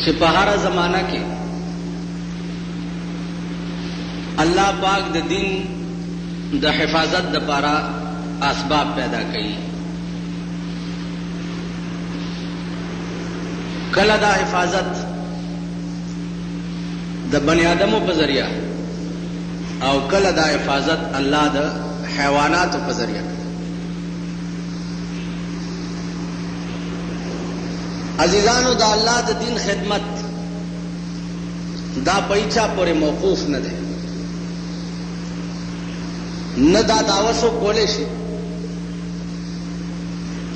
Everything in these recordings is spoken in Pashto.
چې په هر زمانہ کې الله پاک د دین د حفاظت لپاره اسباب پیدا کړي. کله دا حفاظت د بنی آدمو په ذریعہ او کله دا حفاظت الله د حیواناتو په ذریعہ. عزیزانو دا الله د دین خدمت دا پیچا پورې موقوف نه ده، نه دا داوسو کولې شي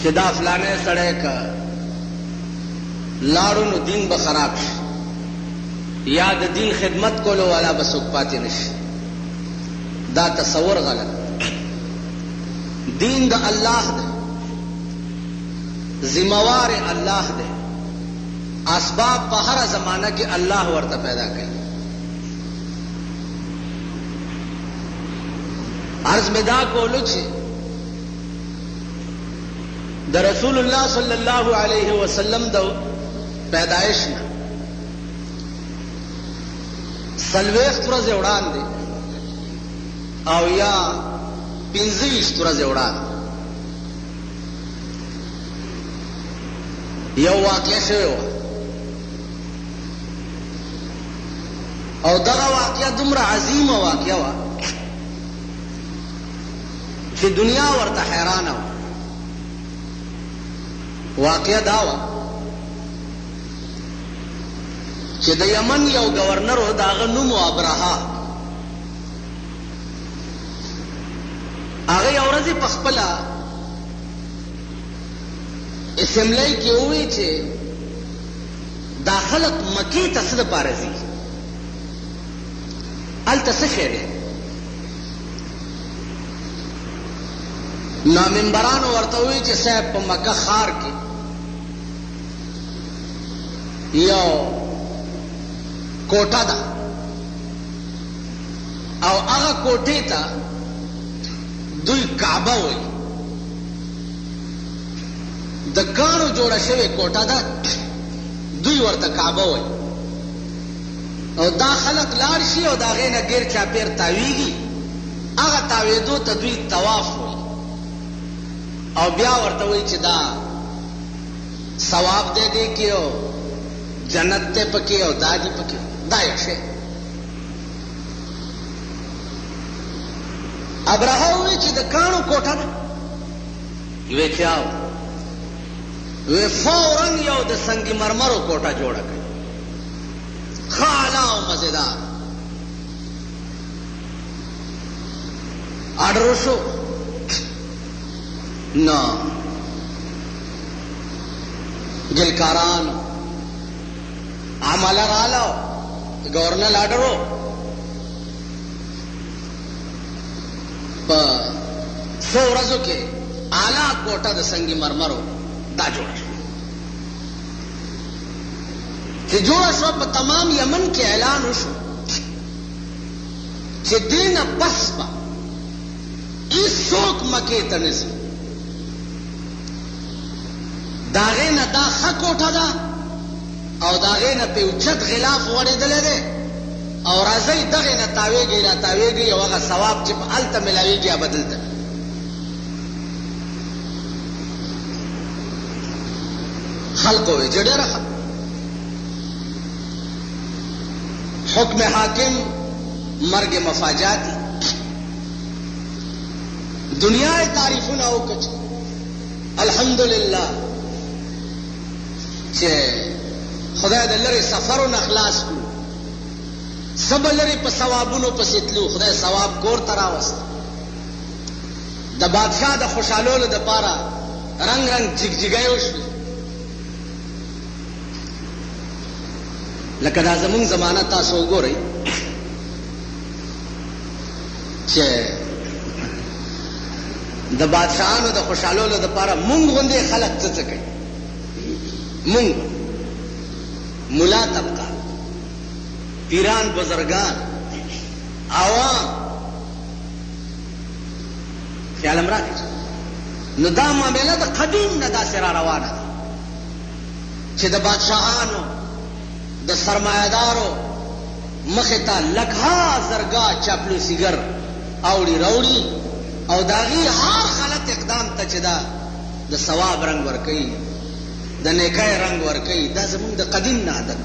چې دا فلانه سړی کا لاړو نو دین به خراب شي یا د دین خدمت کولو والا به څوک پاتې نشي. دا تصور غلط. دین د الله دی، ذمہوار الله دی. اسباب په هر زمانہ کې الله ورته پیدا کړي. عرض میں دا کولو چې د رسول الله صلی الله علیه وسلم د پیدائش نه 40 ورځې وړاندې او یا 25 ورځې وړاندې یو واقعه شوی و او دغه واقعه دومره عظیمه واقعه وه چې دنیا ورته حیرانه وه. واقعه دا وه چې د یمن یو گورنر و، د هغه نوم و ابرهه. هغه یو ورځ په خپله اسمبلی کې ووی چې دا خلق مکې ته څه دپاره ځي، هلته څه شی دی؟ نو ممبرانو ورته ووی چې صاحب په مکه ښار کې یو کوټه ده او هغه کوټې ته دوی کعبه وایي. د کاڼو جوړه شوې کوټه ده، دوی ورته کعبه وایي. او دا خلق لاړ شي او د هغې نه ګیر چاپېر تاویږي، هغه تاوېدو ته دوی طواف وایي او بیا ورته وایي چې دا ثواب دی دې کې او جنت ته پکې او دا دي پکې. دا یو شی. ابرهه وایي چې د کاڼو کوټه ده. وی چاو وی فوراً یو د سنگ مرمرو کوټه جوړه کړي، ښه اعلی او مزیدار. آرډر وشو. نو ګلکارانو عمله رااله، گورنر آرډر و په 100 ورځو کې اعلی کوټه د سنگ مرمرو دا جوړه شو. چې جوړه شو په تمام یمن کې اعلان وشو چې دینه پس به هیڅوک مکې ته نه ځي. د هغې نه دا ښه کوټه ده او د هغې نه پې اوچت غلاف غوړېدلی دی او راځئ دغې نه تاویږئ را تاویږئ او هغه ثواب چې په هلته میلاویږي یا به دلته. خلق ہوئے جڑے رہا. حکم حاکم مرگ مفاجاتی دنیا تعریفوں نہ ہو کچھ. الحمدللہ کہ خدای د لري سفرونه خلاص کړو، سب لري په ثوابونو پسې تلو، خدای ثواب کور ته راوست. د بادشاہ د خوشحالولو دپاره رنګ رنګ جګجګۍ وشوې. لکه دا زمونږ زمانه تاسو وګورئ چې د بادشاهانو د خوشحالولو دپاره مونږ غوندې خلک څه څه کوي. مونږ ملا طبقه، پیران، بزرگان، عوام، خیال هم راغی. نو دا معامله د قدیم نه داسې را روانه ده چې د بادشاهانو سرمایدارو مخې ته لکها زرګا چاپلوسیګر اوړي راوړي او داغي هر غلط اقدام ته چې دا د ثواب رنگ ورکوي د نیکۍ رنگ ورکوي دا زموږ د قدیم نه عادت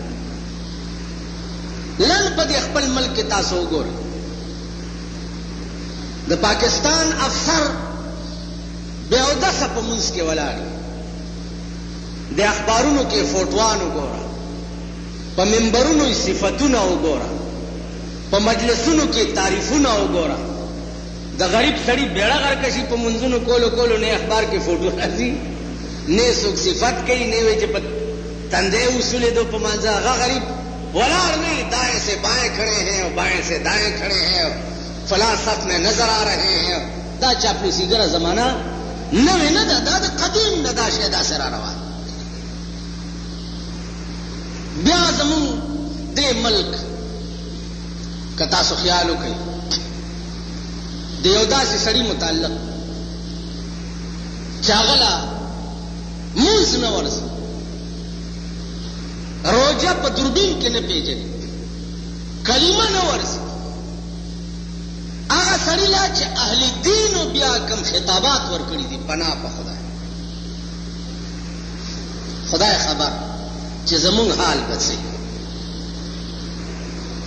لن په دې خپل ملک کې تاسو وګورئ د پاکستان افسر بے اودسه په منځ کې ولاړ د اخبارونو کې فوټوان وګوره په منبرونو یې صفتونه وګوره په مجلسونو کې تعریفونه وګوره د غریب سړي بیړه غرکشي په منځونو کولو نه اخبار کې فوټو راځي نه څوک صفت کوي نه وایي چې په تندې اصول دو په منځ هغه غریب ولاړ نہیں دائیں سے بائیں کھڑے ہیں اور بائیں سے دائیں کھڑے ہیں فلاں صف میں نظر آ رہے ہیں دا چاپلوسی ګره زمانہ نوې نه ده دا د قدیم نه دا شی داسې را روان بیا زمون دې ملک که تاسو خیال وکړئ د یو داسې سړي متعلق چې هغه لا مونځ نه ورځي روجه په دوربین کې نه پیژني کلمه نه ورځي هغه سړي لا چې اهل دین او بیا کوم خطابات ورکړي دي پناه په خدای خبر چې زمونږ حال بسي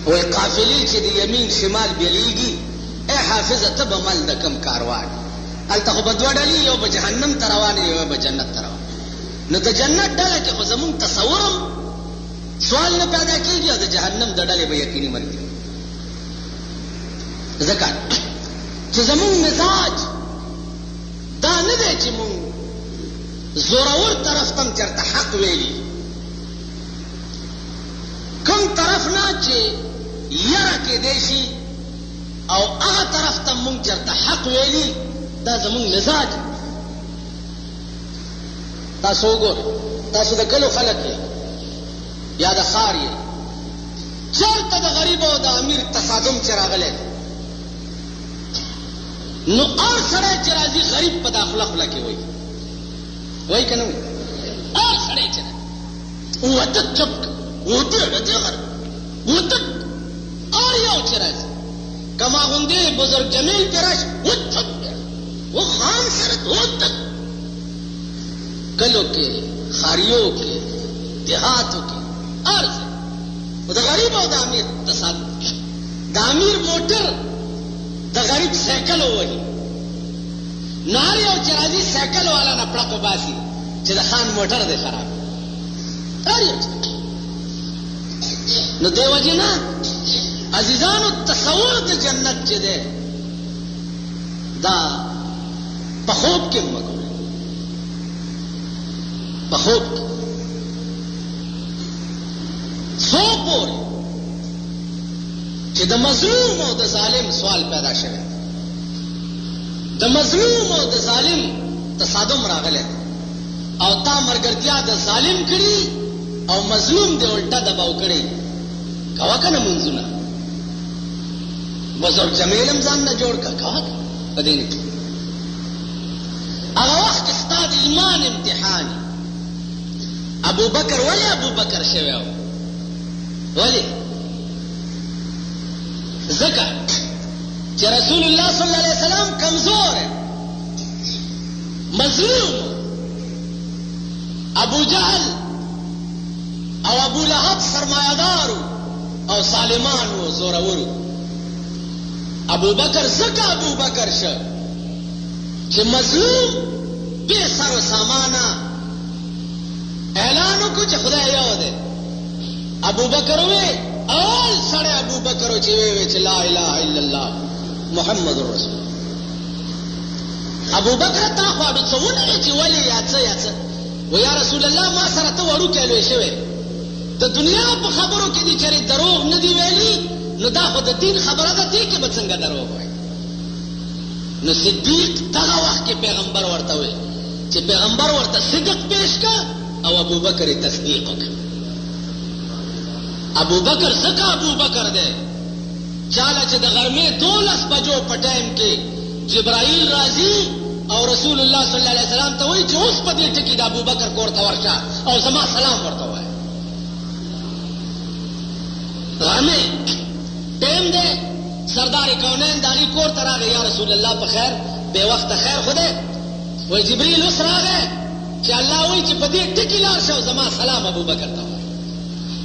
وې قافلې چې د یمین شمال بیلیږي اے حافظه ته به مل د کم کاروان هلته خو به دوه ډلې یو به جهنم ته روان یو به جنت ته روان نو د جنت ډله کې خو زمونږ تصورم سوال نه پیدا کېږي او د جهنم د ډلې به یقیني مرګي ځکه چې زمونږ مزاج دا نه دی چې مونږ زورور طرف ته چېرته حق ویلي کوم طرف نه چې یره کېدی شي او هغه طرف ته مونږ چېرته حق ویلي دا زمونږ مزاج تاسو وګورئ تاسو د کلو خلک یې یا د ښار یې چېرته د غریب او د امیر تصادم چې راغلی نو هر سړی چې راځي غریب په دا خوله خوله کې وایي وایي که نه وایي هر سړی چې وته چپ وته ډېر وته هر یو چې راځي کما غوندې بزرګ جمیل کې راشي وته و خان سره وته کلو کې خاریو کې دیهاتو کې هر ځای و د غریب او د امیر تصادم د امیر موټر د غریب سایکل ووهي نو هر یو چې راځي سایکل والا نه پړق وباسي چې د خان موټر دی خراب هر یو نو دې وجې نه عزیزانو تصور د جنت چې دی دا په خوب کې مه ګورئ په خوب کې څو پورې چې د مظلوم او د ظالم سوال پیدا شوی د مظلوم او د ظالم تصادم راغلی او تا مرګرتیا د ظالم کړي او مظلوم دې الټا دباو کړي کوه که نه منځونه بزرګ جمیل هم ځان نه جوړ کړه کوه په دې کې هغه وخت کې ستا د ایمان امتحان ابو بکر ولې ابو بکر شوی و ولې ځکه چې رسول الله صلی الله علیه وسلم کمزور مظلوم ابو جهل او ابو لهب سرمایه‌دارو او ظالمانو زورورو ابو بکر ځکه ابو بکر شو چې مظلوم بے سر و سامانه اعلان وکړو چې خدای یو دی ابو بکر وی اول سړی ابو بکر چې وی چې لا اله الا الله محمد رسول ابو بکر تا خو د څونه چې ولی یا څه و یا رسول الله ما سره ته وړو کې لوي شوی د دنیا په خبرو کې دي چې دروغ نه دی ویلي نو دا خو د دین خبره ده دې کې به څنګه دروغ وایي نو صدیق دغه وخت کې پیغمبر ورته وی چې پیغمبر ورته صدق پیش کړ او ابو بکر تصدیق وکړ ابو بکر ځکه ابو بکر دی چاله چې د غرمې 12 بجو په ټایم کې جبرائیل راځي او رسول الله صلی الله علیه وسلم ته وایي چې اوس په دې ټکي د ابو بکر کور ته ورشه او زما سلام ورته وایي غرمه ټیم دی سردار کونین داغي کور ته راغی یا رسول الله په خیر بے وخت خیر خوده وای جبرئیل اوس راغی چې الله وایي چې په دې ټکی لاړ شه زما سلام ابو بکر ته وایي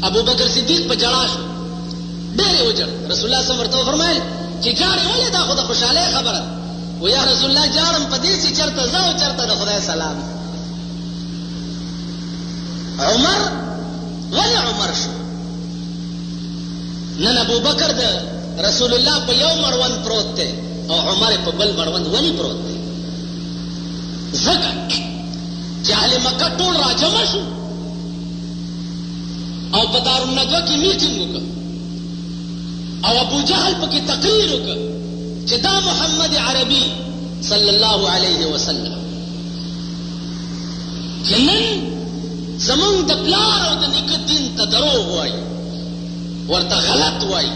ابو بکر صدیق په جړا شو ډېر وجړ رسول الله صلی الله علیه وسلم فرمایل چې جاړې ولې دا خو د خوشاله خبره و یا رسول الله جاړم په دې چې چرته زو چرته د خدای سلام عمر ولی عمر شو نن ابو بکر د رسول الله په یو مروند پروت دی او عمر په بل مروند ولی پروت دی زکه چې اهل مکه ټول راجمع شو او په دارالندوه کې میټینګ وکړ او ابو جهل پکې تقریر وکړ چې دا محمد عربي صلی الله علیه وسلم چې نن زمونږ د پلار او د نیکه دین ته دروغ وایي ورته غلط وایي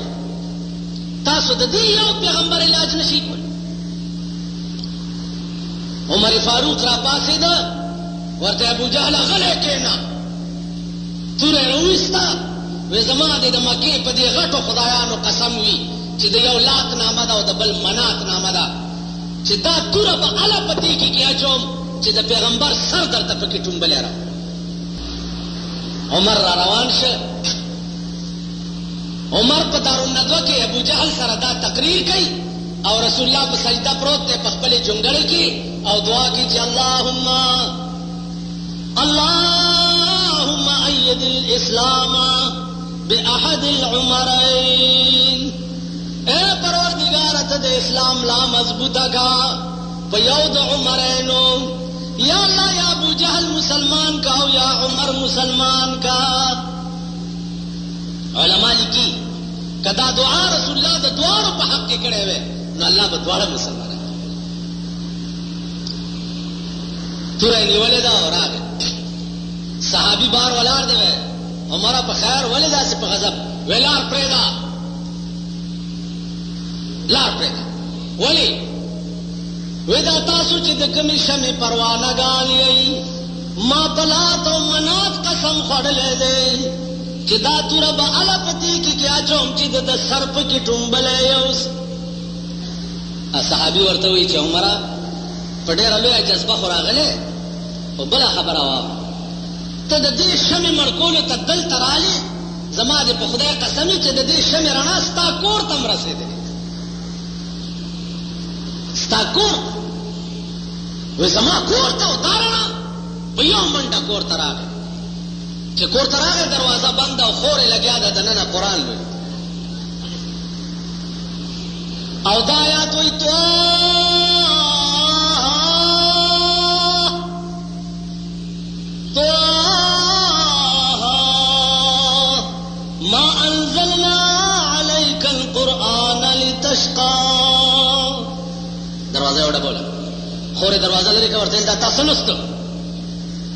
تاسو د دې یو پیغمبر علاج نشئ کولی عمر فاروق را پاسېده ورته ابو جهل غلی کېنه توره یې راویسته وی زما دې د مکې په دې غټو خدایانو قسم وي چې د یو لات نامه ده او د بل منات نامه ده چې دا توره به هله په تیږې کې اچوم چې د پیغمبر سر درته پکې ټومبلی را عمر را روان شه عمر په دارالندوه کې ابو جهل سره دا تقریر کوي او رسول الله په سجده پروت دی په خپلې جونګړې کې او دعا کوي چې اللهم أيد الإسلام بأحد العمرين اے پروردگار ته د اسلام لا مضبوطه کا په یو د عمرینو یا الله یا ابو جهل مسلمان کا او یا عمر مسلمان کا علماء لیکي کدا دعا رسول الله د دوارو په حق کې کړي وي نو الله به دواړه مسلمان کړي تورې نیولې دا اوراغه صحابي بار ولار دی عمره په خیر ولې داسې په غضب ولار پرېدا لار پرېدا ولې ودا تاسو چې د کمی شمه پروانه غالي ما بلات او منات قسم خړلې دي چې دا تور به الا پتی کې اچوم چې د سر په کې ټومبلې اوس صحابي ورته وی چې عمره په ډېر لوی جذبه خوراغله او بل خبره وا ته د دې شمه مرکول ته دل تراله زما دې په خدای قسم چې د دې شمه رڼا ستا کور تم رسیدلې ستا کور و زما کور ته وتارنا په یو منډه کور ته راغی چې کور ته راغی دروازه بند او خورې لګیا ده دننه قرآن لولي او دا آیات وایي ما انزلنا عليك القرآن لتشقى دروازه وړه بوله خورې دروازه لري که ورته دا تاسو نستو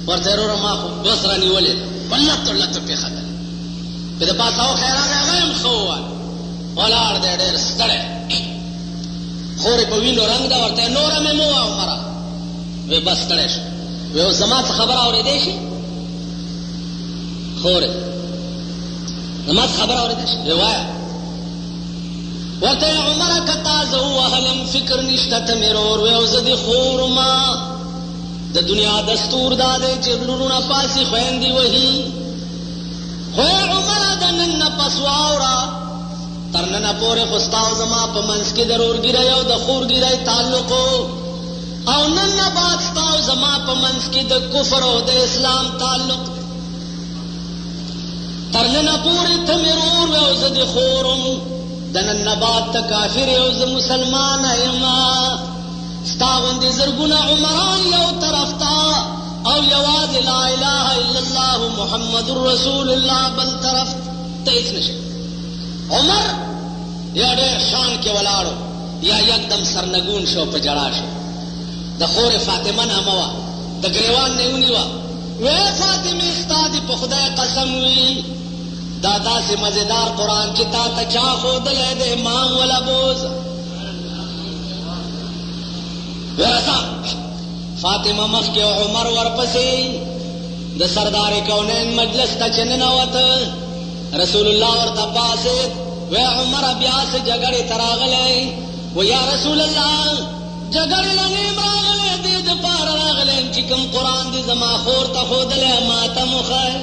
ورته وروره ما خو بس را نیولې په لتو لتو پېښه ده که د پاسه او خیر راغی هغه هم ښه ووایه ولاړ دی ډېر ستړی خورې په وینو رنګ ده ورته نوره مې مه وه عمره وی بس ستړی شو وی اوس زما څه خبره اورېدی شي خورې زما څه خبره اورېدی شي وی وایه ورته عمره که تازه ووهلم فکر نشته ته مې رور وی او زه دې خور ما د دنیا دستور دا دی چې لورونه پاسې خویندې وهي خو عمره د نن نه پس واوره تر ننه پورې خو ستا او زما په منځ کې د رورګیرۍ او د خورګیرۍ تعلق او نن نه بعد ستا او زما په منځ کې د کفر او د اسلام تعلق دی تر ننه پورې ته مې رور وی او زه دې خورم د نن نه بعد ته کافر او زه مسلمانه یمه ستا غوندې زرګونه عمران یو طرف ته او یوازې لا اله الا الله محمد رسول الله بل طرف ته هېڅ نشي عمر یا ډېر شان کې ولاړو یا یکدم سرنګون شو په جړا شو د خورې فاطمه نامه وه د ګریوان نه یې ونیوه وی فاطمې ستا دې په خدای قسم وي دا داسې مزیدار قرآن چې تا ته چا ښودلی دی ما وله بوزه ورسا فاطمه مخکې عمر ورپسې د سردار کونین مجلس ته چې ننوته रसूलुल्लाह और तपासे वे उमर अब्यास जगड़े तरागले वो या रसूलुल्लाह जगड़े लनेम रागले दीद पार रागले चिकम कुरान दी जमा खोर तखोदले माता मुखाय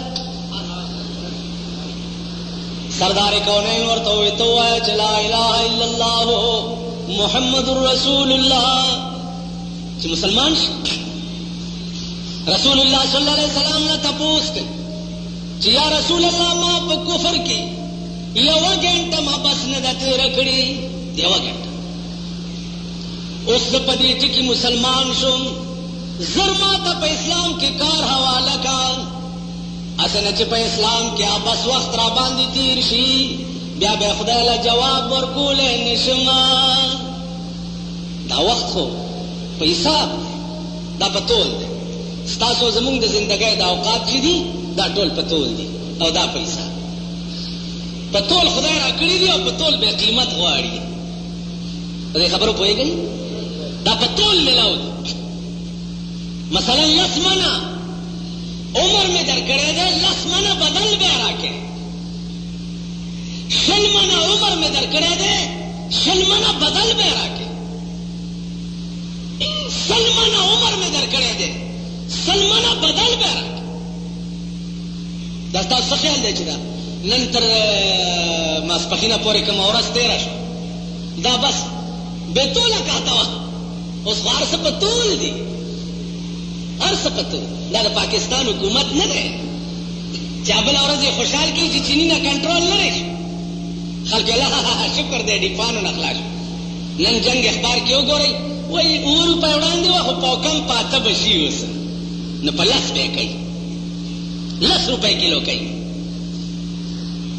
सरदार कौनैन और तो है ला इलाहा इल्लल्लाह मुहम्मदुर रसूलुल्लाह कि मुसलमान रसूलुल्लाह सल्लल्लाहु अलैहि वसल्लम ने तपूस के या रसूलुल्लाह मा पे कुफर की यवा घंटा मा बस ने दते रखड़ी यवा घंटा उस पदीटी की मुसलमान शुम जरमा तप इस्लाम की कार हवाला का असन च पे इस्लाम क्या बस वक्त रा बांधी तीर शी ब्या बे खुदा ला जवाब वरकूले निशमा दा वक्त हो पैसा दा पतोल दे स्तासो जमुंग द जिंदगी दा औकात ची दी दा टोल पतोल दी और दा पैसा पतोल खुदा राकड़ी दी और पतोल बे कीमत गवाड़ी अरे खबरों पोए गई दा पतोल मिलाओ दी मसलन लसमना उमर में दर करे दे लसमना बदल बे राके शलमना उमर में दर करे दे शलमना बदल बे राके सलमाना उमर में दर करे दे सलमाना बदल बे राके दस्ता सख्याल दे चुदा नंतर मास्पखिना पोरे कम औरस तेरा शो दा बस बेतोला कहता हुआ उस वार से पतूल दी हर से पतूल दा पाकिस्तान हुकूमत न दे चाबल औरत ये खुशहाल की जी चीनी ना कंट्रोल न रहे खल के शुक्र दे डिफान नखलाश नन जंग अखबार क्यों गो रही वही ऊर पे उड़ान दे वो पौकम पाता बसी उस न पलस पे कई 10 रुपए किलो कई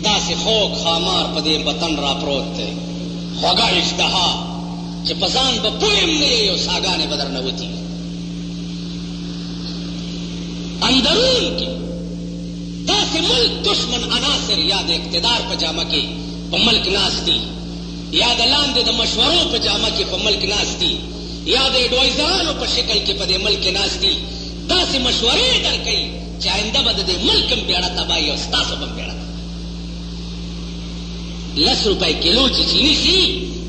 दासे खोक खामार पदे बतन रा प्रोत थे होगा इश्तहा जे पसान बपुएम ने यो सागा ने बदर न होती अंदरून की दासे मुल्क दुश्मन अनासिर याद इक्तदार पजामा के मुल्क नास्ती याद लांदे द मशवरों पजामा के मुल्क नास्ती याद एडवाइजरानों पर शिकल के पदे मुल्क नास्ती दासे मशवरे दर कई चाइंदा बददे मुल्क में बेड़ा तबाही और स्तासो बम बेड़ा 10 रुपए किलो की चीनी सी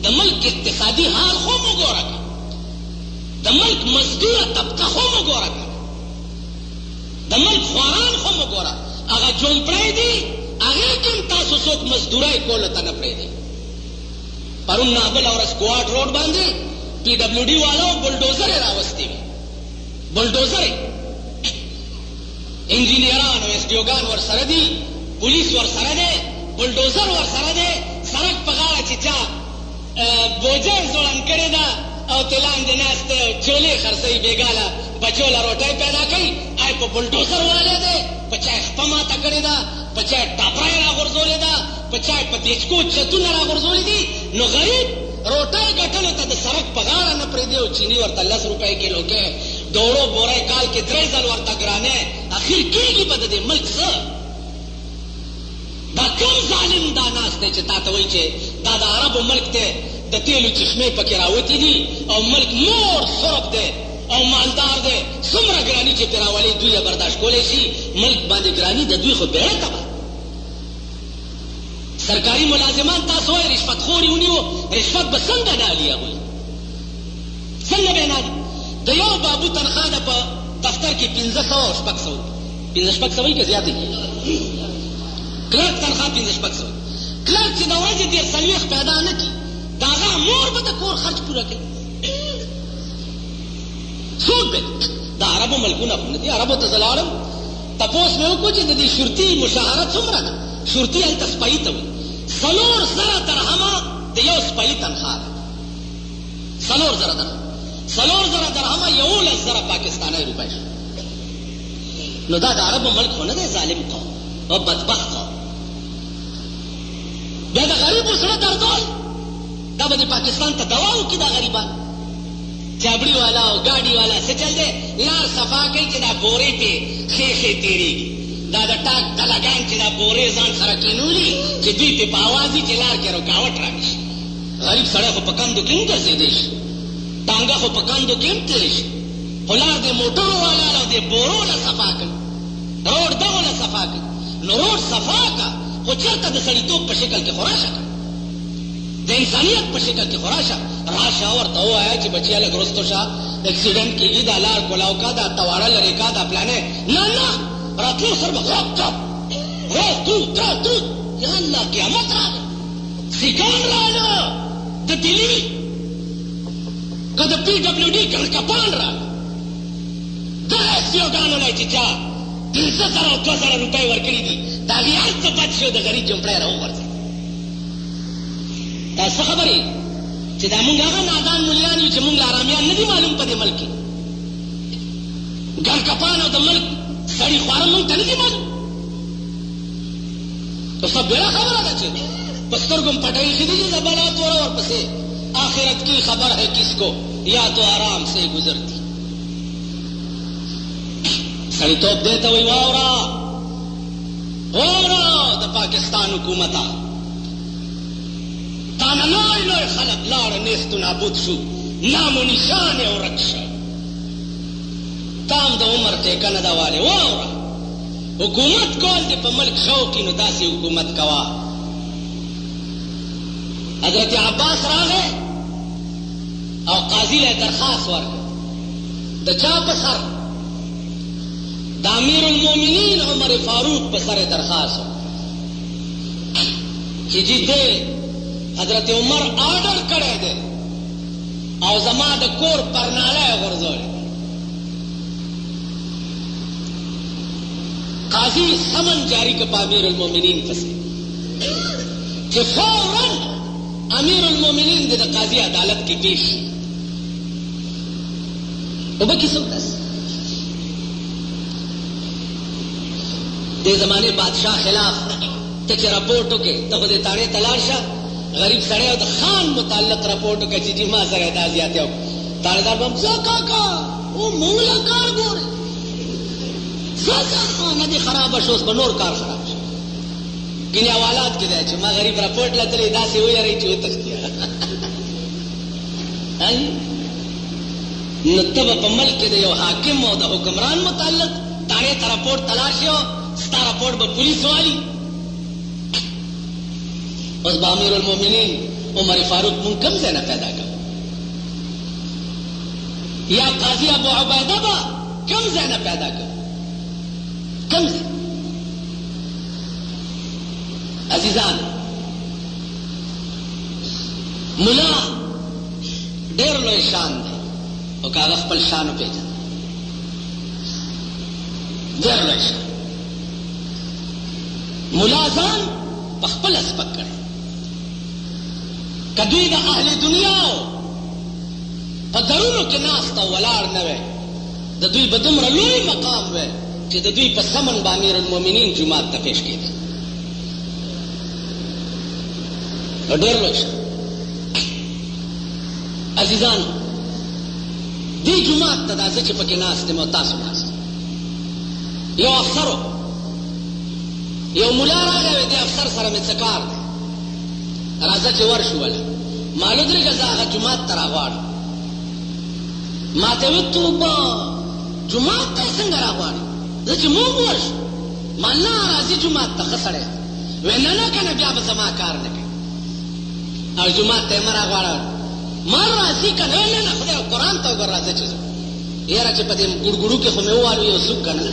द मुल्क इक्तिसादी हाल हो मुगोरा का द मुल्क मजदूर तबका हो मुगोरा का द मुल्क ख्वारान हो मुगोरा अगर जोमपड़े दी आगे किन तासो सोक मजदूराई कोलता न पड़े दी पर उन नागल और स्क्वाड रोड बांधे पीडब्ल्यूडी वालों बुलडोजर है रावस्ती में बुलडोजर इंजीनियरान और एसडीओगान और सरदी पुलिस और सरदे बुलडोजर और सरदे सड़क पगाड़ा चिचा बोझर जोड़न करेदा और तिलान दिनास्ते चोले खरसई बेगाला बचोला रोटाई पैदा कई आए को बुलडोजर वाले दे पचाए खपमा तकरेदा पचाए टापराय रा गुरजोलेदा पचाए पतिचको चतुन रा गुरजोली दी नो गरीब रोटाई गठन तद सड़क पगाड़ा न प्रेदे चीनी और 10 रुपए किलो के दौड़ो बोरे काल के 3 और तगराने आखिर की बददे मुल्क से दा कम जालिम दानास ने चता तो वही दादा अरब मुल्क ते द तेलु चश्मे पकड़ावती दी और मुल्क मोर सरब दे और मालदार दे सुमरा ग्रानी चे तेरा वाली दुया बर्दाश्त कोले सी मुल्क बांधे ग्रानी द दुई को बेड़ा तबा सरकारी मुलाजिमान तासो है रिश्वतखोरी उन्हीं वो रिश्वत बसंगा डालिया हुई संग बेना दयो बाबू तनख्वाह द दफ्तर की 1500 के ज्यादा क्लर्क तनख्वाह 1500 क्लर्क की दवाई देर सलवेख पैदा न की दागा मोर बता कोर खर्च पूरा के सूद पे दा अरबो मलकुना ने अरबो तजलालम तपोस में कुछ दी शुरती मुशाहरत सुमरा शुरती अल तस्पाई तो सलोर जरा दरहमा दियो स्पाई तनख्वाह सलोर जरा दरहमा यौल जरा पाकिस्तानी रुपए नो दा अरबो मल्क होने दे जालिम को और बदबख्त को बेदा गरीब उसने दर्दोल दा बदे पाकिस्तान का दवाओं की दा गरीबा चाबड़ी वाला और गाड़ी वाला से चल दे लार सफा के चिदा बोरे पे शेषे तेरी दादा टाक दलागान चिदा बोरे जान सरा किनूली चिदी पे पावाजी चिलार के रुकावट राखी गरीब सड़क को पकान दो किन कैसे देश टांगा को पकान दो किन तेज पुलार दे मोटर वाला दे बोरो ना सफा कर रोड दो ना सफा कर नो रोड सफा का خو چېرته د سړیتوب په شکل کې خو راشه که د انسانیت په شکل کې خو راشه ورته ووایه چې بچیه لږ رستو شه اکسیډنټ کېږي دا لار کولاو کا دا تواړه لرې کا دا پلانې نه راتلو سر به غرب کړ تو یا الله قیامت راغی سیکان راغله د دلي که د پی ډبلیو ډي ګڼکپان راغله دغه سیوګانو لی چې چا 5,000 او 2,000 روپۍ ورکړي دي د هغې هر څه بد شي او د غریب جمپړی راوغورځي دا څه خبرې چې دا مونږ هغه نادان ملیان یو چې مونږ له ارامیان نه دي معلوم په دې ملک کې ګڼکپان او د ملک سړي خواره مونږ ته نه دي معلوم تو سب بیڑا خبر آتا چھے پستر گم پٹائی خیدی جی زبالا تورا اور پسے آخرت کی خبر ہے کس کو یا تو آرام سے گزرتی سڑی توپ دیتا ہوئی واورا دا پاکستان حکومتا تانا لوئی لوئی خلق لار نیستو نابود شو نام و نشان او رکشا تام دا عمر ٹیکن دا والے واورا حکومت کول دی په ملک شوقی نو داسې حکومت کوا حضرت عباس راغی او قاضی له درخواست ورکړ د چا په سر د امیر المؤمنین عمر فاروق په سر درخواست چې جی دې حضرت عمر آرډر کړی دی او زما د کور پرناله غورځولی قاضی سمن جاری کا پا امیر المومنین پسے کہ فوراً امیر المومنین دے دا قاضی عدالت کی پیش او با کسو دس دے زمانے بادشاہ خلاف تچے رپورٹو کے تب دے تانے تلاشا غریب سڑے دا خان متعلق رپورٹو کے چیجی ماں سر اعتازیاتے ہو تانے دار بام زکا کا او مونگلا کار گورے ندی خراب شوس به نور کار خراب شو کینی حوالات کې دی چې ما غریب راپورټ لتلی داسې ویری چې وتښتیا نو ته به په ملک کې د یو حاکم او د حکمران متعلق تاړې ته راپورټ تلاش یو ستا راپورټ به پولیس والي اوس به امیر المؤمنین عمر فاروق مونږ کوم ځای نه پیدا کړو یا قاضی ابو عبیده به کوم ځای نه پیدا کړو کم سے عزیزان ملا ډېر لوی شان دی او که هغه خپل شان وپېژني ډېر لوی شان ملا ځان په خپله سپک کړی که دوی د اهل دنیاو په درونو کې ناست او ولاړ نه وی د دوی به دومره لوی مقام وی چې د دوی په سمن به امیر المؤمنین جومات ته پیش کېده ډېر لوی شان عزیزانو دې جومات ته دا زه چې پکې ناست یم او تاسو ناست یو افسر یو ملا راغی وی دې افسر سره مې څه کار دی راځه چې ورشو وله مالو درېږه زه هغه جومات ته راغواړم ما ته وی توبه جومات ته یې څنګه راغواړې زه چې مونږ ورشو ما نه راځي جومات ته ښه سړی وی نه نه که نه بیا به زما کار نه کوي او جومات ته یې مه راغواړه ما راځي که نه نه نه خدای قرآن ته وګوره راځه چې ځو یاره چې په دې ګوړګوړو کې خو مې ووالو یو څوک که نه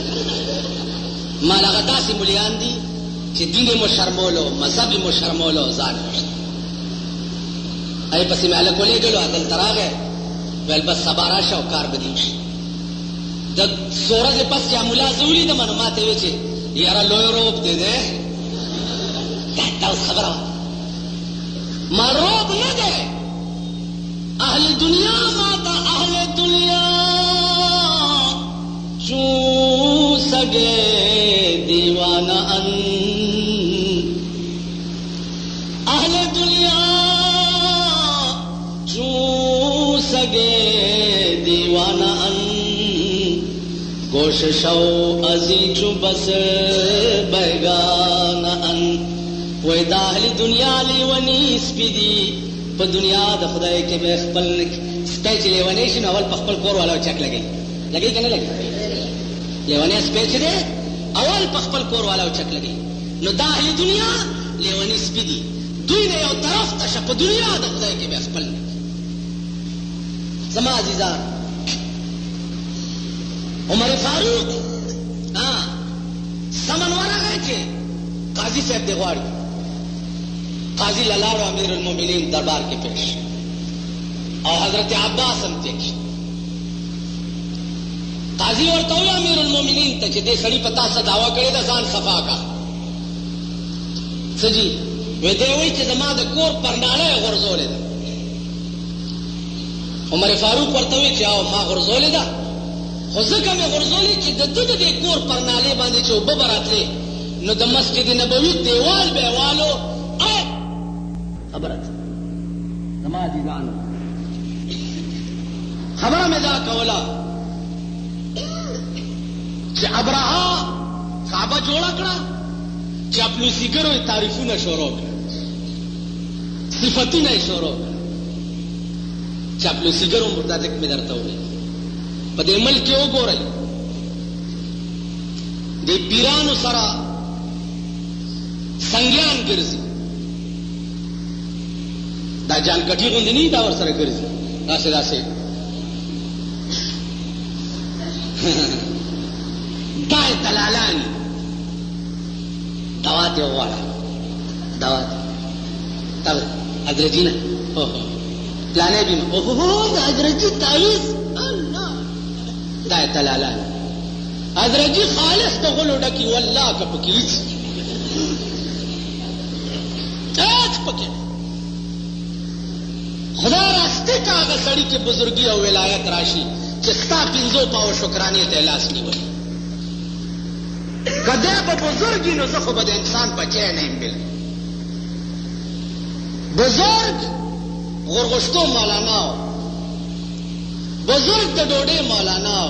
مال هغه داسې ملیان دي چې دین یې مو شرمولو مذهب یې مو شرمولو ځان یې ای پسې مې هلک ولېږلو هلته راغی ویل بس سبا راشه او کار به دې وشي د څو ورځې پس چې ملا زه ولیدم نو ما ته ویې چې یاره لوی روب دی دی دا اوس خبره وه ما روب نه دی اهل دنیا ما ته اهل دنیا چو سگے دیوانہ ان اہل دنیا چو سگے دیوانہ ان کوششو ازی چو بس بیگانہ ان وی دا اہل دنیا لیونی سپی دی پا دنیا دا خدای کے بے خپل سپیچ لیونیشن اول پا خپل کور والا چک لگی لگی کہ نہیں لگی لیوانی سپیچ دے اول پا خپل کور والا چک لگی نو دا اهل دنیا لیونی سپي دي، دوی نه یو طرف ته شه، په دنیا د خدای کې بیا خپل نه. زما عزیزان، عمر فاروق سمن ورغی چې قاضي صاحب دې غواړي. قاضي لاړو امیر المؤمنین دربار کې پیش، او حضرت عباس هم تېر شو. قاضي ورته وویل امیر المؤمنین ته چې دې سړي په تا څه دعوه کړې ده، ځان صفا کا. څه جي؟ وی دی وایي چې زما د کور پرناله یې غورځولې ده. عمر فاروق ورته وویل چې او ما غورځولې ده، خو ځکه مې غورځولې چې د ده د دې کور پرنالې باندې چې اوبه به راتلې نو د مسجد نبوي دیوال به یې والو. خبره ده زما عزیزانو، خبره مې دا کوله چې ابرهه کعبه جوړه کړه، چاپلوسیګرو یې تعریفونه شروع کړه، صفتونه یې شروع کړه. چاپلوسیګرو مطابق مې درته وویل په دې ملک کې وګورئ، د پیرانو سره سنګیان ګرځي، دا جانکټي غوندې نه دا ورسره ګرځي، داسې داسې دا یې دلالان دي. دوات یې وغواړه، دوات تب ادرجي نه پلانې بیمه، اوهو د ادرجي تعویض، الله دا یې دلالان. ادرجي خالص د غلو ډکي، والله که پکې هېڅ پکې خدای راستی که هغه سړي کې بزرګي او ولایت راشي چې ستا 500 پاو شکرانې ته یې لاس نیولی. که دی به بزرګي نو زه خو به د انسان بچی نه یم. بل بزرګ غورغشتو مولانا و، بزرګ د ډوډۍ مولانا و،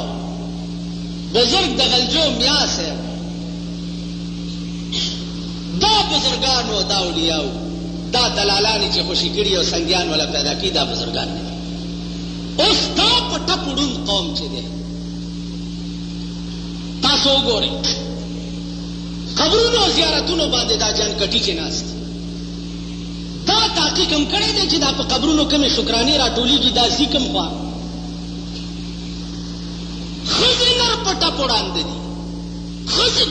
بزرګ د غلجو میا صاحب، دا بزرګانو دا اولیاو، دا دلالانی چې خوشي کړي او سنګیان ولا پیدا کړي، دا بزرګان نه دي. اوس دا په ټپ وړون قوم چې دی، تاسو وګورئ قبرونو او زیارتونو باندې دا جانکټي چې ناست، دا تحقیق هم کړی دی چې دا په قبرونو کومې شکرانې راټولېږي، دا ځي کوم خوا. ښځې نر په ټپ وړاندې دي، ښځې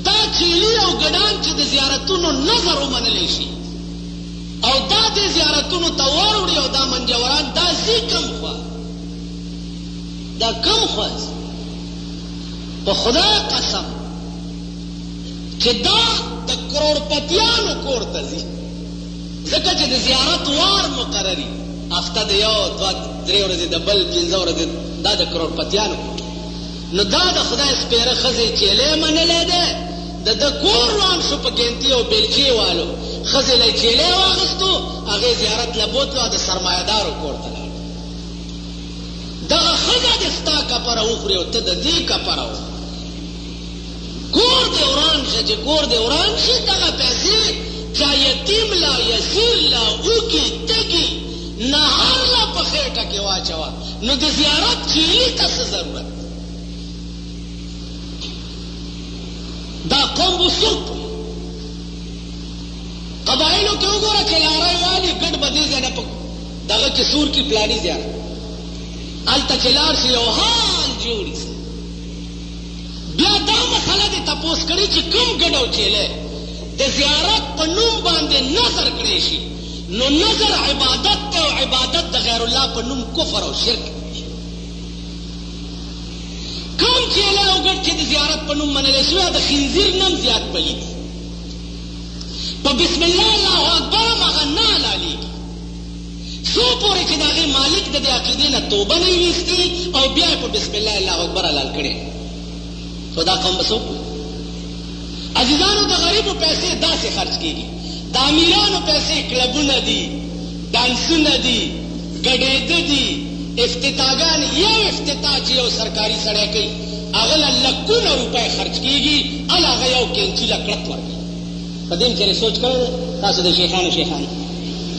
دا چیلي او ګډان چې د زیارتونو نظر ومنلی شي او دا د زیارتونو ته وروړي او دا منجوران، دا ځي کوم خوا، دا کوم خوا ځي؟ په خدای قسم چې دا د کروڑپتیانو کور ته ځي، ځکه چې د زیارت وار مقرري، هفته د یو 2-3 ورځې د بل 15 ورځې، دا د کروڑپتیانو. نو دا د خدای سپېره ښځې چیلې منلی دی، د ده کور روان شو په ګنتي او بیلچې والو، ښځې له چیلې واخیستو، هغې زیارت له بوتلو او د سرمایهدارو کور ته لاړ. دغه ښځه دې ستا کپره وخوري او ته د دې کپره وخورې. کور دې وران شه، چې کور دې وران شي، دغه پیسې چا یتیم لا یسیر لا اوږي تږي نهار لا په خېټه کې واچوه، نو د زیارت چیلي ته څه ضرورت؟ دا قوم به څوک پوهېږي؟ قبایلو کې وګوره چې لاری والي ګډ به دې ځای نه په دغه کې سور کې پلاني زیارت، هلته چې لاړ شي یو حال جوړي شي. بیا دا مسله دې تپوس کړي چې کوم ګډ او چیلی د زیارت په نوم باندې نظر کړی شي، نو نظر عبادت ته او عبادت د غیر الله په نوم کفر او شرک. کوم چیلی او ګډ چې د زیارت په نوم منلی شوی، د خنزیر نم زیات پلید، په بسم الله الله اکبر هم هغه نه حلالیږي، څو پورې چې د هغې مالک د دې عقیدې نه توبه نه وي ایستلي او بیا یې په بسم الله الله اکبر حلال کړی. خو دا قوم به څوک وي؟ عزیزانو، د غریبو پیسې داسې خرڅ کېږي، د امیرانو پیسې کلبونه دي، ډانسونه دي، ګډېده دي، افتتاګانې. یو افتتاح چې یو سرکاري سړی کوي، هغه له لکونه روپۍ خرڅ کېږي، هله هغه یو کینچي له کړت ورکوي. په دې چېرې سوچ کړی دی تاسو د شیخانو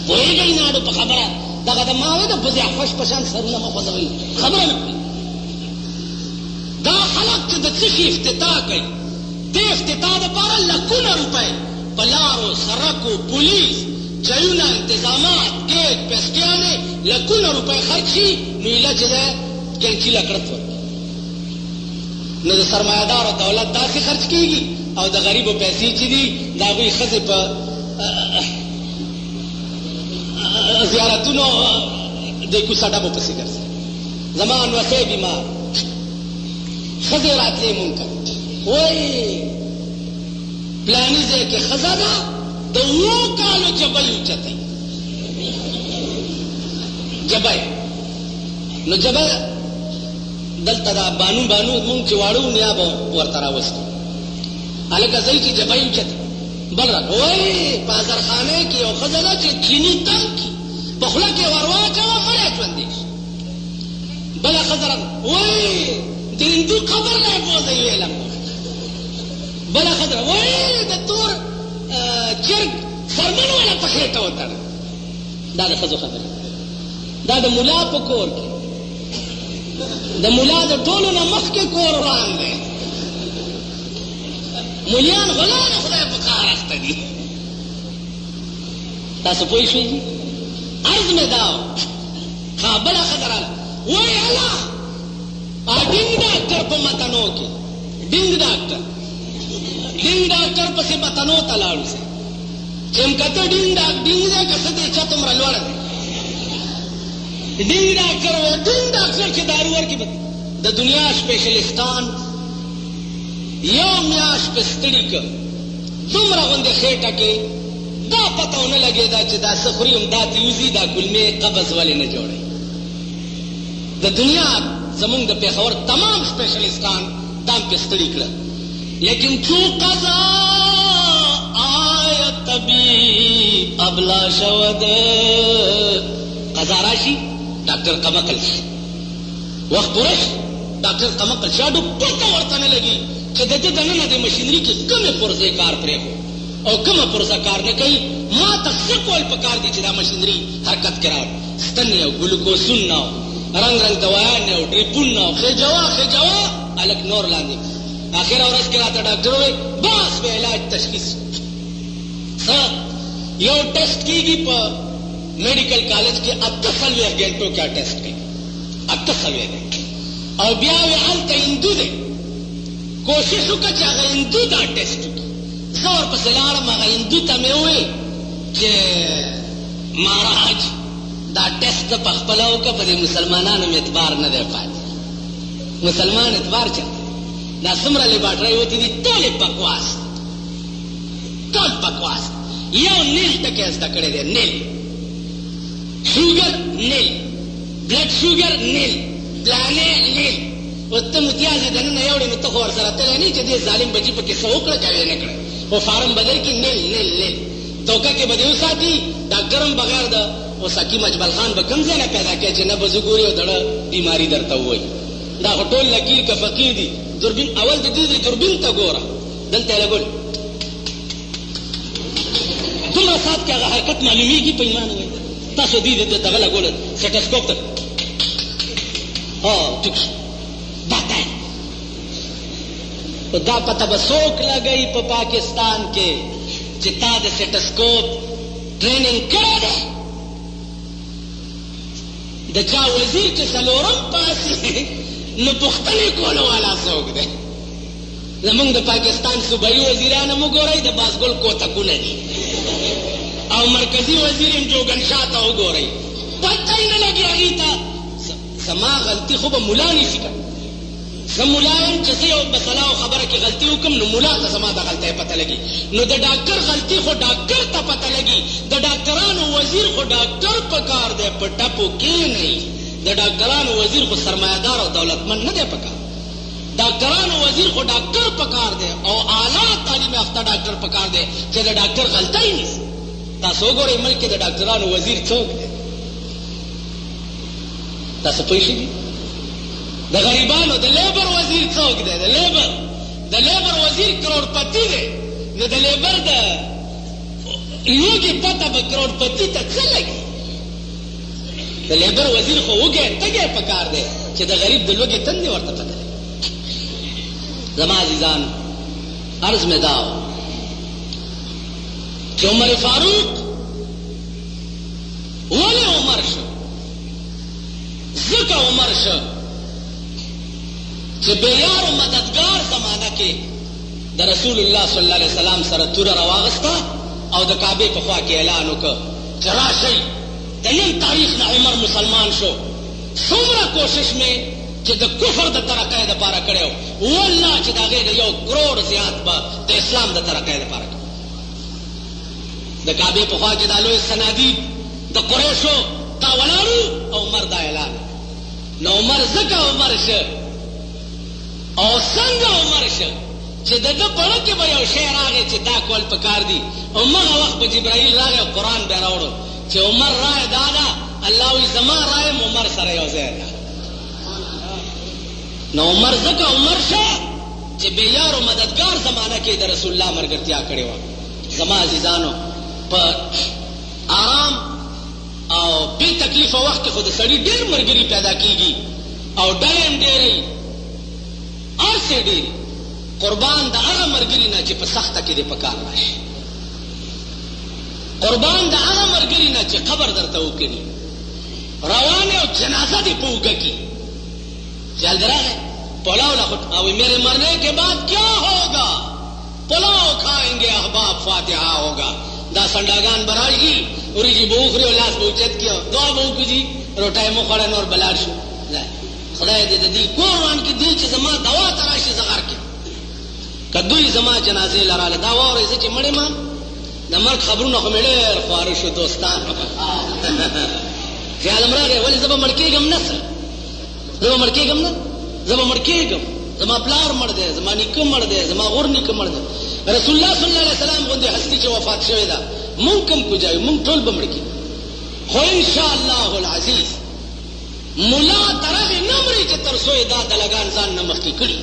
پوهېږئ نه اډو په خبره، دغه د ماوې د بزې خوش په شان سرونه مه خوځوئ، خبره نه کوي. دا خلک چې د څه شي افتتاح کوي، تیښتې تا دپاره لکونه روپۍ په لارو سرکو پولیس چایونه انتظامات ګیټ پسټیانې لکونه روپۍ خرڅ شي نو ایله چې دی کینچي لکړت ورکړي نو د سرمایهدارو دولت داسې خرڅ کېږي او د غریبو پیسې چې دي د هغوی ښځې په زیارتونو د کوڅه ډبو پسې ګرځي زما نوسی بیمار ښځې راتلې مونږ ته وایي پلاني ځای کې ښځه ده د 7 کالو جبی اوچتی جبی نو جبی دلته دا بانو مونږ چې واړه وو نیا به ورته راوستو هلکه ځئ چې جبی اوچتی بل را وایي په اظهرخانۍ کې یو ښځه ده چې چیني تنګ کي په خوله کې ور واچوه مړی ژوندی شي بله ښځه راغله وایي د هندو قبر نه یې بوځئ ویلم بله ښځه وایي د تور چرګ څرمن والا په خېټه وتړه دا د ښځو خبرې دا د ملا په کور کې د ملا د ټولو نه مخکې کور وران دی مولیان غلان خدای په کار اخته دي تاسو پوه شوئ عرض مې دا و ښه بله ښځه راله وایي الله ډینګ ډاکټر په متنو کې ډینګ ډاکټر پسې متنو ته لاړو سه چې م کته ډینګ دی که څه دی چا تومره لوړه دی ډینګ ډاکټر چې دارو ورکړي د دنیا سپیشلیستان یو میاشت په ستړي که دومره غوندې خېټه کې دا پته ونه لګېده چې دا څه خوري هم دا تیوزي دا کلمې قبض ولې نه جوړوي د دنیا زمونږ د پېښور تمام سپیشلیستان دا هم پې ستړي کړه لیکن چو قضا آیت طبیب ابلا شود قضا راشي ډاکټر قمقل شي وخت پوره شي ډاکټر قمقل شي اډو پته ورته نه لګي چې د دې دننه د مشینري کې کومې پرزې کار پرېښو او کومه پرزه کار نه کوي ما ته څه کول پکار دي چې دا مشینري حرکت کې راوړي ستن او ګلوکوزون نه رنګ دوایان نه او ډریپون نه خېجوا هلک نور لاندې آخره ورځ کې راته ډاکټر وایي بس به علاج تشخیص یو ټیسټ کېږي په میډیکل کالج کې 48 غنټو کې ټیسټ کوي 48 غنټې او بیا وی هلته هندو دی کوشش وکړه چې هغه هندو دا ټیسټ وکړي زه ورپسې لاړم هغه هندو ته مې وویل چې مهاراج دا ټیسټ ته پخپله وکړه په دې مسلمانانو مې اعتبار نه دی پاتې مسلمان اعتبار چا دا څومره لیباټرۍ وتې دي ټولې بکواس ټول بکواس یو نیل ټکی زده کړی دی نیل شوګر نیل بلډ شوګر نیل پلانې نیل اوس ته متیازې دننه یوړې نو ته خو ورسره تلی نه چې دې ظالم بچي پکې څه وکړه که یې نه کړه خو فارم بدل کړي نیل نیل نیل توکه کې به دې وساتي ډاکټر هم بغیر د اوس حکیم اجمل خان به کوم ځای نه پیدا کړي چې نه به زه ګوري او دړه بیماري درته ووایي دا خو ټول لکیر که فقیر دي دوربین اول د دې دوربین ته ګوره دلته یې لګول دومره ساعت کې هغه حرکت معلومیږي په ایمان وایي تاسو دې دغه لګول سټسکوپ ته ټیک شو دا دی دا پته به څوک لګوي په پاکستان کې چې تا د سټسکوپ ټریننګ کړی دی د چا وزیر چې څلورم پاسي نو پوښتنې کولو والا څوک دی زمونږ د پاکستان صوبایي وزیران هم وګورئ د بازګل کوتکونه دي او مرکزي وزیر هم جوګن شاه ته وګورئ پته یې نه لګي هغې ته زما غلطي خو به ملا نشي کوي زه ملا یم چې زه یو مسله او خبره کې غلطي وکړم نو ملا ته زما د غلطۍ پته لګي نو د ډاکټر غلطي خو ډاکټر ته پته لګي د ډاکټرانو وزیر خو ډاکټر په کار دی په ټپو کې نه د ډاکټرانو وزیر خو سرمایهدار او دولتمند نه دی په کار ډاکټرانو وزیر خو ډاکټر په کار دی او اعلی تعلیم یافته ډاکټر په کار دی چې د ډاکټر غلطۍ نیسي تاسو وګورئ ملک کې د ډاکټرانو وزیر څوک دی تاسو پوه شئ د غریبانو د لیبر وزیر څوک دی د لیبر وزیر کروڑپتی دی نو د لیبر د لوږې پته به کروڑپتی ته څه لګي د لیبر وزیر خو وږی تږی په کار دی چې د غریب د لوږې تندې ورته پته لګي زما عزیزانو عرض میں داو کہ عمر فاروق ولی عمر شو ذکا عمر شو چې بیار و مددگار زمانہ کې د رسول الله صلی الله علیه وسلم سره توره راواغسته او د کعبه په خوا کې اعلان وکړ چې راشئ د نن تاریخ نه عمر مسلمان شو. څومره کوشش مې چې د کفر د ترقۍ دپاره کړی و والله چې د هغې د 1 کروڑ زیات به د اسلام د ترقۍ دپاره کړی. د کعبې په خوا کې دا لوی صنادیق د قریشو دا ولاړو او عمر دا اعلان. نو عمر ځکه عمر شه او څنګه عمر شه چې د ده په کې به یو شی راغی چې دا کول پکار دي. همغه وخت به جبرائیل راغی او قرآن بیا راوړو چې عمر رای دا ده الله وایي زما رایم عمر سره یو ځای ده. نو عمر ځکه عمر شه چې بیار و مددگار زمانه کې د رسول الله ملګرتیا کړې وه. زما عزیزانو په آرام او بې تکلیفه وخت کې خو د سړي ډېر ملګري پیدا کېږي او ډلې هم ډېرې هر څه ډېرې قربان د هغه ملګري نه چې په سخته کې دې په کار راشي. قربان د هغه ملګري نه چې قبر درته وکړي روانه او جنازه دې په اوږه کړي. جلد راغے پلاؤ لخت او میرے مرنے کے بعد کیا ہوگا پلاؤ کھائیں گے احباب فاتحہ ہوگا. دا سنڈاگان برائی گی اوری جی بوخری اور لاس بوچت کیا دعا بوکو جی روٹائی مخوڑن اور بلار شو خدای دے دی قرآن کی دی چی زمان دوا تراشی زغار کی کدوی زمان جنازے لرال دوا اور ایسے چی مڑے مان دا مرک خبرون نخو میلیر خوارشو دوستان خیال امراغے ولی زبا مڑکی گم نسل زما مړ کېږم نه زما مړ کېږم زما پلار مړ دی زما نیکه مړ دی زما غور نیکه مړ دی. رسول الله صلی الله علیه وسلم غوندې هستي چې وفات شوې ده مونږ کوم کوجایو مونږ ټول به مړ کېږو خو انشاءالله العزیز ملا تر هغې نه مري چې تر څو یې دا دلګان ځان نه مخکې کړي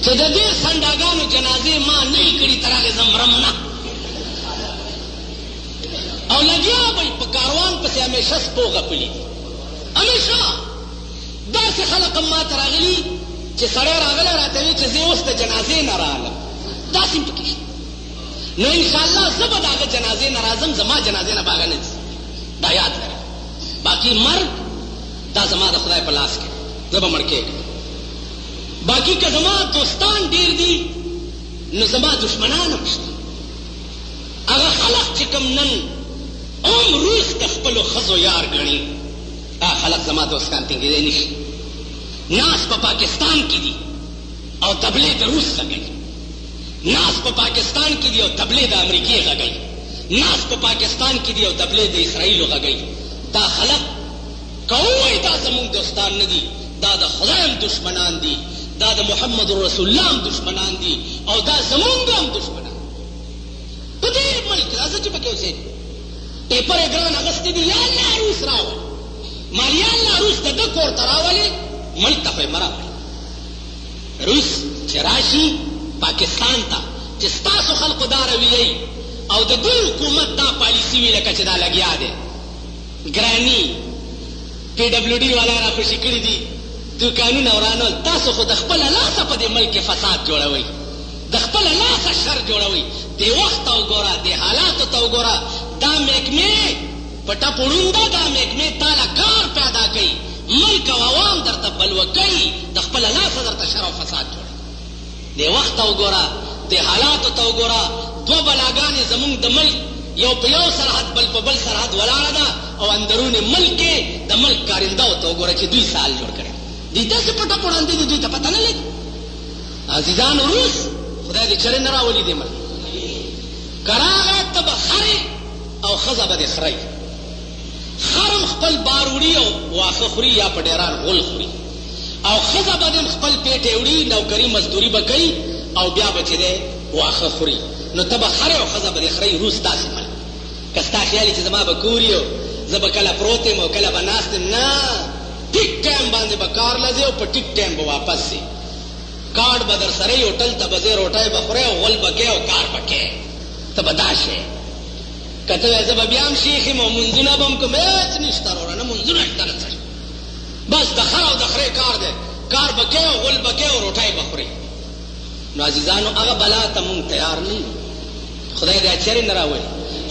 چې د دې سنډاګانو جنازې ما نه یې کړي تر هغې زه مرم نه او لګیا به یې په کاروان پسې همیشه سپو غپلي دي همیشه داسې خلق هم ما ته راغلي چې سړی راغلی راته وي چې زه اوس د جنازې نه راغلم داسې هم پکې نو انشاءالله زه به د هغه جنازې نه راځم زما جنازې نه به هغه نه ځي دا یاد لرئ. باقي مرګ دا زما د خدای په لاس کې زه به مړ کېږم. باقي که زما دوستان ډېر دي نو زما دشمنان هم شته. هغه خلق چې کوم نن هم روس د خپلو ښځو یار ګڼي خلق زما دوستان تنګېدی نشي. ناس په پاکستان کې دي او تبلې د روس غږوي. ناس په پاکستان کې دي او تبلې د امریکې غږوي. ناس په پاکستان کې دي او تبلې د اسرائیلو غږوي. دا خلق که ووایي دا زمونږ دوستان نه دي دا د خدای هم دشمنان دي دا د محمد رسول الله هم دشمنان دي او دا زمونږ هم دشمنان په دې ملک راځه چې پکې اوسېږي پیپر یې ګران اخیستی دي یا الله روس راوړ مالیا الله روس د ده کور ته راولي ملک ته خو یې مه راوړي. روس چې راشي پاکستان ته چې ستاسو خلقو دا رویه او د دوی حکومت دا پالیسي وي لکه چې دا لګیا دی ګراني پی ډبلیو ډي والا را خوشي کړي دي دوکانونه ورانول. تاسو خو د خپله لاسه په دې ملک کې فساد جوړوئ د خپله لاسه شر جوړوئ. دې وخت ته وګوره دې حالاتو ته وګوره دا محکمې پټه پړونده دا محکمې تاله کار پیدا کوي ملک او عوام درته بلوه کوي د خپله لاسه درته شر او فساد جوړوي. دې وخت ته وګوره دې حالاتو ته وګوره دوه بلاګانې زمونږ د ملک یو په یو سرحد بل په بل سرحد ولاړه ده او اندرون ملک کې د ملک کارندهو ته وګوره چې دوی سال جوړ کړی دوی داسې پټه پړاندې دي دوی ته پته نه لګي. عزیزانو روس خدای دې چرې نه راولي دې ملک که راغی ته به خرې او ښځه به دې خرئ. خرم خپل بار وړي او واښه خوري یا په ډیران غول خوري او ښځه به دې خپل پیټې وړي نوکري مزدوري به کوي او بیا به چې دی واښه خوري. نو ته به خرې او ښځه به دې خرئ. روس داسې ملک که ستا خیال چې زما به کور یو زه به کله پروت یم او کله به ناست یم نه ټیک ټایم باندې به کار له ځې او په ټیک ټایم به واپس ځې. کارډ به در سره یې هوټل ته به ځې روټۍ به خورې او غول به کوې او کار به کوې ته به دا شې که ته وایې زه به بیا هم شیخ یم او مونځونه به هم کوم هېڅ نشته وروره نه مونځونه شته نه څه بس د خر او د خرې کار دی کار به کوې او غول به کوې او روټۍ به خورې نو عزیزانو هغه بلا ته مونږ تیار نه یو. خدای دې اچرې نه راوړي.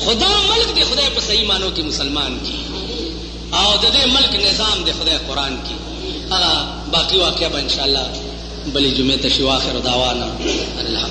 خدا ملک دې خدای په صحیح معنو کې مسلمان کی او د دې ملک نظام دې خدای قرآن کی. هغه باقی واقعه به انشاءالله بلې جمعې ته شي. واخر دعوانا الحمد